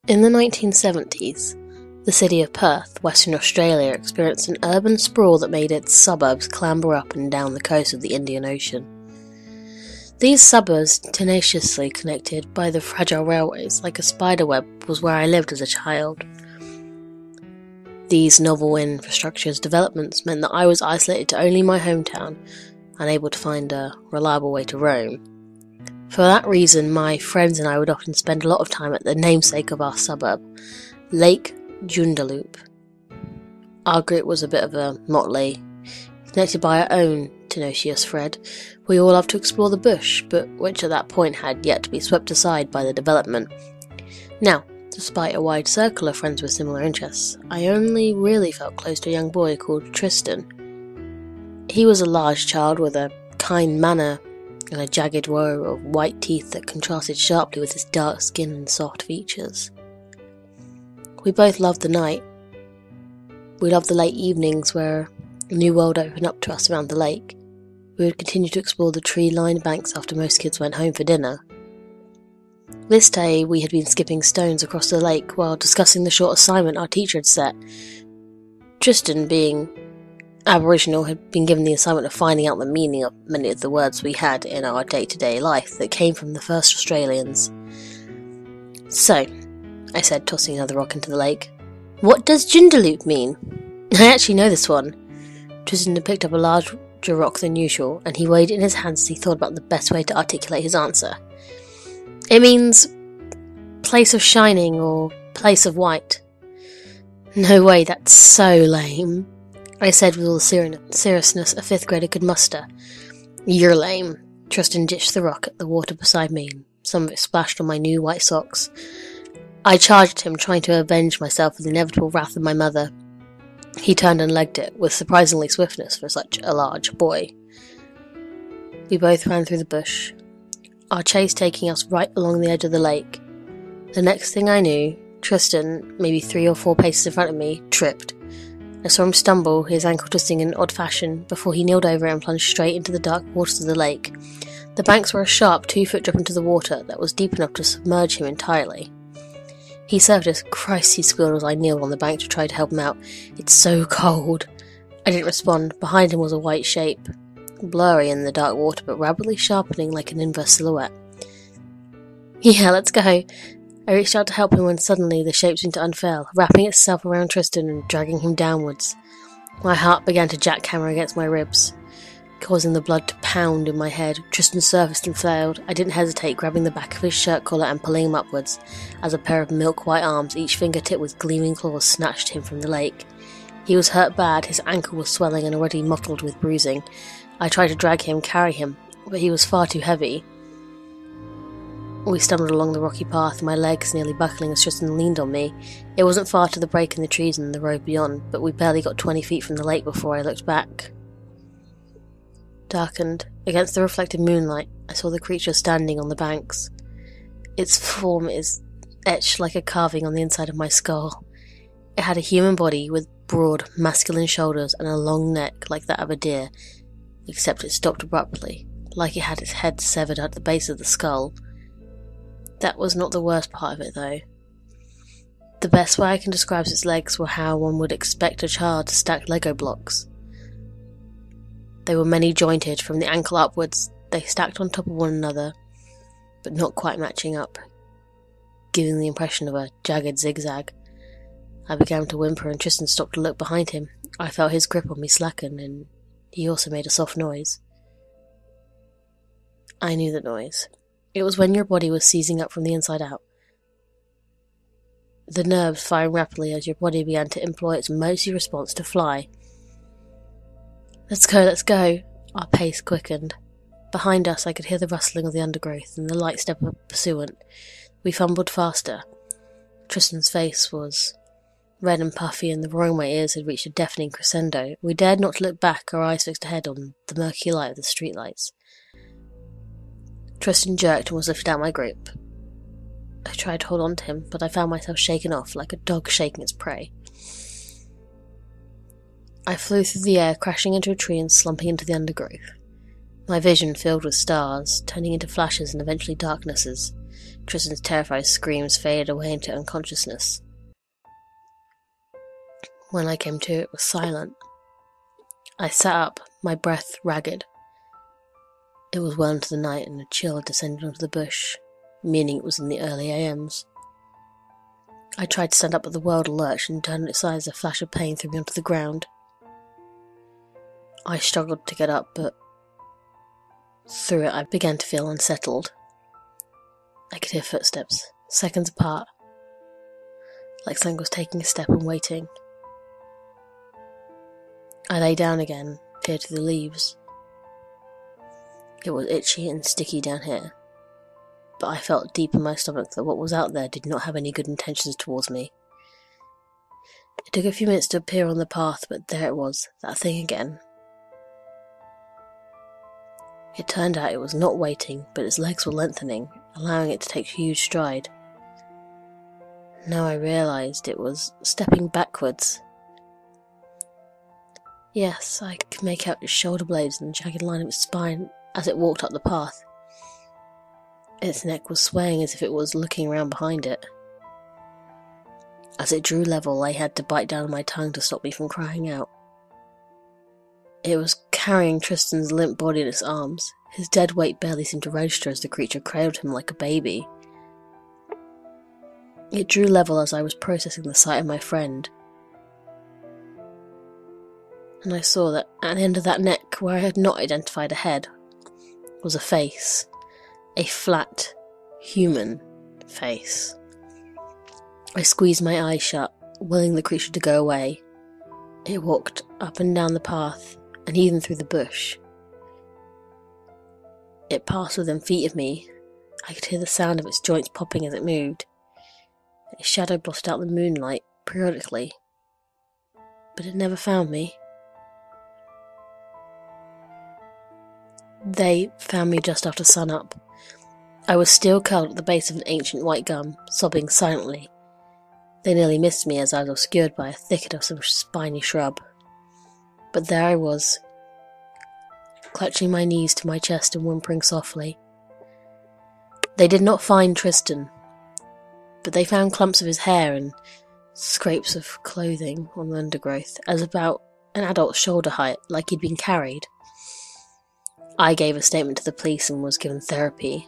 In the 1970s, the city of Perth, Western Australia, experienced an urban sprawl that made its suburbs clamber up and down the coast of the Indian Ocean. These suburbs, tenaciously connected by the fragile railways like a spiderweb, was where I lived as a child. These novel infrastructures developments meant that I was isolated to only my hometown, unable to find a reliable way to roam. For that reason, my friends and I would often spend a lot of time at the namesake of our suburb, Lake Joondalup. Our group was a bit of a motley, connected by our own tenacious thread. We all loved to explore the bush, but which at that point had yet to be swept aside by the development. Now, despite a wide circle of friends with similar interests, I only really felt close to a young boy called Tristan. He was a large child with a kind manner and a jagged row of white teeth that contrasted sharply with his dark skin and soft features. We both loved the night. We loved the late evenings where a new world opened up to us around the lake. We would continue to explore the tree-lined banks after most kids went home for dinner. This day we had been skipping stones across the lake while discussing the short assignment our teacher had set. Tristan, being Aboriginal, had been given the assignment of finding out the meaning of many of the words we had in our day-to-day life that came from the first Australians. So, I said, tossing another rock into the lake, "What does Joondalup mean?" "I actually know this one." Tristan had picked up a larger rock than usual, and he weighed it in his hands as he thought about the best way to articulate his answer. "It means place of shining or place of white." "No way, that's so lame," I said with all the seriousness a fifth grader could muster. "You're lame." Tristan ditched the rock at the water beside me, and some of it splashed on my new white socks. I charged him, trying to avenge myself of the inevitable wrath of my mother. He turned and legged it, with surprisingly swiftness for such a large boy. We both ran through the bush, our chase taking us right along the edge of the lake. The next thing I knew, Tristan, maybe 3 or 4 paces in front of me, tripped. I saw him stumble, his ankle twisting in an odd fashion, before he kneeled over and plunged straight into the dark waters of the lake. The banks were a sharp 2-foot drop into the water that was deep enough to submerge him entirely. He served us. "Christ," he squealed as I kneeled on the bank to try to help him out. "It's so cold." I didn't respond. Behind him was a white shape, blurry in the dark water but rapidly sharpening like an inverse silhouette. "Yeah, let's go." I reached out to help him when suddenly the shape seemed to unfurl, wrapping itself around Tristan and dragging him downwards. My heart began to jackhammer against my ribs, causing the blood to pound in my head. Tristan surfaced and flailed. I didn't hesitate, grabbing the back of his shirt collar and pulling him upwards, as a pair of milk-white arms, each fingertip with gleaming claws, snatched him from the lake. He was hurt bad, his ankle was swelling and already mottled with bruising. I tried to drag him, carry him, but he was far too heavy. We stumbled along the rocky path, my legs nearly buckling as Tristan leaned on me. It wasn't far to the break in the trees and the road beyond, but we barely got 20 feet from the lake before I looked back. Darkened, against the reflected moonlight, I saw the creature standing on the banks. Its form is etched like a carving on the inside of my skull. It had a human body with broad, masculine shoulders and a long neck like that of a deer, except it stopped abruptly, like it had its head severed at the base of the skull. That was not the worst part of it, though. The best way I can describe its legs were how one would expect a child to stack Lego blocks. They were many-jointed from the ankle upwards. They stacked on top of one another, but not quite matching up, giving the impression of a jagged zigzag. I began to whimper and Tristan stopped to look behind him. I felt his grip on me slacken, and he also made a soft noise. I knew the noise. It was when your body was seizing up from the inside out. The nerves firing rapidly as your body began to employ its emergency response to fly. Let's go, let's go. Our pace quickened. Behind us I could hear the rustling of the undergrowth and the light step of a pursuant. We fumbled faster. Tristan's face was red and puffy, and the roar in my ears had reached a deafening crescendo. We dared not to look back, our eyes fixed ahead on the murky light of the streetlights. Tristan jerked and was lifted out of my grip. I tried to hold on to him, but I found myself shaken off like a dog shaking its prey. I flew through the air, crashing into a tree and slumping into the undergrowth. My vision filled with stars, turning into flashes and eventually darknesses. Tristan's terrified screams faded away into unconsciousness. When I came to, it was silent. I sat up, my breath ragged. It was well into the night, and a chill had descended onto the bush, meaning it was in the early AMs. I tried to stand up, but the world lurched and turned its sides. A flash of pain threw me onto the ground. I struggled to get up, but through it I began to feel unsettled. I could hear footsteps, seconds apart, like something was taking a step and waiting. I lay down again, peered through the leaves. It was itchy and sticky down here, but I felt deep in my stomach that what was out there did not have any good intentions towards me. It took a few minutes to appear on the path, but there it was, that thing again. It turned out it was not waiting, but its legs were lengthening, allowing it to take a huge stride. Now I realised it was stepping backwards. Yes, I could make out its shoulder blades and the jagged line of its spine as it walked up the path. Its neck was swaying as if it was looking around behind it. As it drew level, I had to bite down on my tongue to stop me from crying out. It was carrying Tristan's limp body in its arms. His dead weight barely seemed to register as the creature cradled him like a baby. It drew level as I was processing the sight of my friend. And I saw that at the end of that neck, where I had not identified a head, was a face. A flat, human face. I squeezed my eyes shut, willing the creature to go away. It walked up and down the path, and even through the bush. It passed within feet of me. I could hear the sound of its joints popping as it moved. Its shadow blotted out the moonlight periodically, but it never found me. They found me just after sunup. I was still curled at the base of an ancient white gum, sobbing silently. They nearly missed me as I was obscured by a thicket of some spiny shrub. But there I was, clutching my knees to my chest and whimpering softly. They did not find Tristan, but they found clumps of his hair and scrapes of clothing on the undergrowth, as about an adult's shoulder height, like he'd been carried. I gave a statement to the police and was given therapy.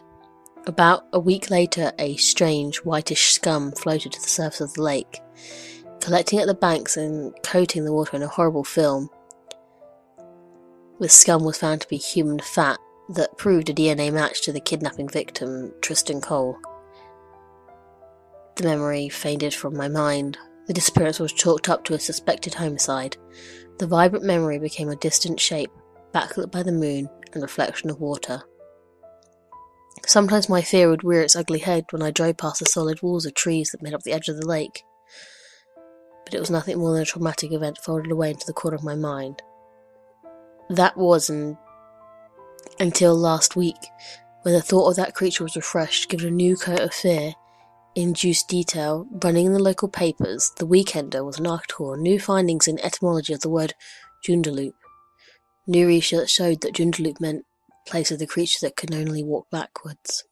About a week later, a strange, whitish scum floated to the surface of the lake, collecting at the banks and coating the water in a horrible film. The scum was found to be human fat that proved a DNA match to the kidnapping victim, Tristan Cole. The memory faded from my mind. The disappearance was chalked up to a suspected homicide. The vibrant memory became a distant shape, backlit by the moon and reflection of water. Sometimes my fear would rear its ugly head when I drove past the solid walls of trees that made up the edge of the lake. But it was nothing more than a traumatic event folded away into the corner of my mind. That was until last week, when the thought of that creature was refreshed, given a new coat of fear. In juice detail, running in the local papers, The Weekender was an article on new findings in etymology of the word Joondalup. New research showed that Joondalup meant place of the creature that could only walk backwards.